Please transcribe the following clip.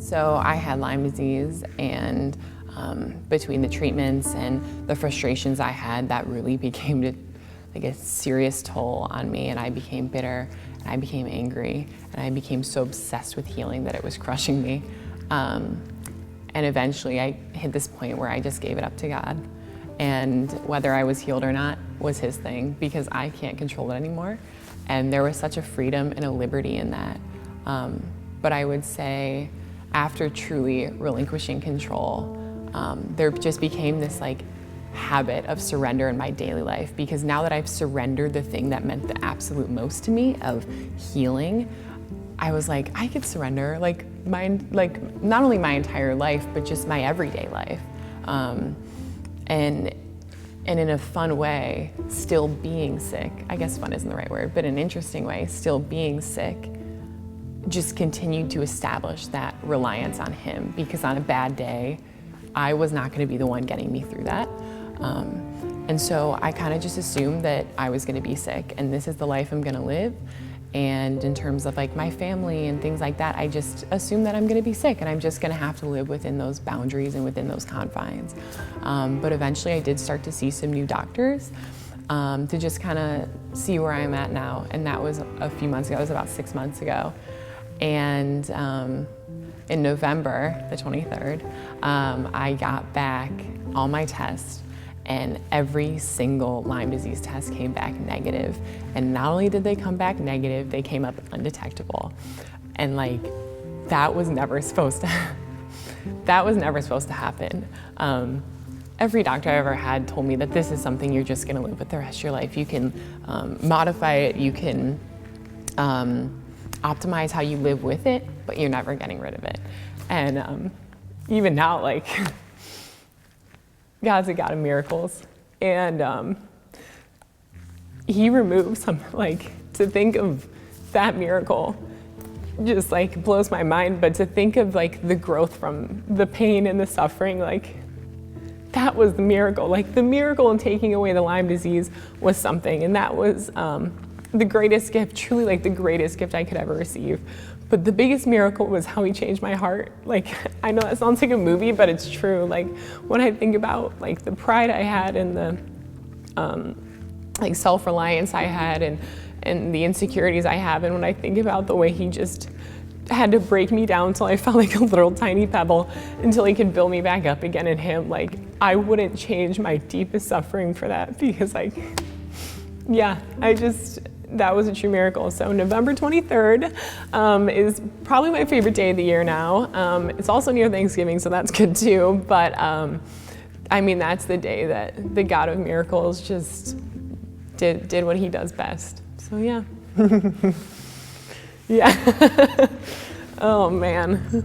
So I had Lyme disease, and between the treatments and the frustrations I had, that really became like a serious toll on me, and I became bitter, and I became angry, and I became so obsessed with healing that it was crushing me. And eventually I hit this point where I just gave it up to God. And whether I was healed or not was his thing, because I can't control it anymore. And there was such a freedom and a liberty in that. But I would say after truly relinquishing control, there just became this like habit of surrender in my daily life, because now that I've surrendered the thing that meant the absolute most to me of healing, I was like, I could surrender like not only my entire life, but just my everyday life. And in a fun way, still being sick, I guess fun isn't the right word, but in an interesting way, still being sick, just continued to establish that reliance on him, because on a bad day, I was not gonna be the one getting me through that. And so I kind of just assumed that I was gonna be sick, and this is the life I'm gonna live. And in terms of like my family and things like that, I just assume that I'm gonna be sick, and I'm just gonna have to live within those boundaries and within those confines. But eventually I did start to see some new doctors to just kind of see where I'm at now. And that was a few months ago, it was about 6 months ago. And in November, the 23rd, I got back all my tests, and every single Lyme disease test came back negative. And not only did they come back negative, they came up undetectable. And like, that was never supposed to happen. Every doctor I ever had told me that this is something you're just gonna live with the rest of your life. You can modify it, you can optimize how you live with it, but you're never getting rid of it. And even now, like, God's a God of miracles, and he removed some, like, to think of that miracle just like blows my mind, but to think of like the growth from the pain and the suffering, like that was the miracle. Like the miracle in taking away the Lyme disease was something, and that was the greatest gift, truly like the greatest gift I could ever receive. But the biggest miracle was how he changed my heart. Like, I know that sounds like a movie, but it's true. Like, when I think about like the pride I had and the like self-reliance I had and the insecurities I have, and when I think about the way he just had to break me down until I felt like a little tiny pebble until he could build me back up again in him, like, I wouldn't change my deepest suffering for that, because like, yeah, that was a true miracle. So November 23rd is probably my favorite day of the year now. It's also near Thanksgiving, so that's good too. But I mean, that's the day that the God of miracles just did what he does best. So yeah. Yeah. Oh man.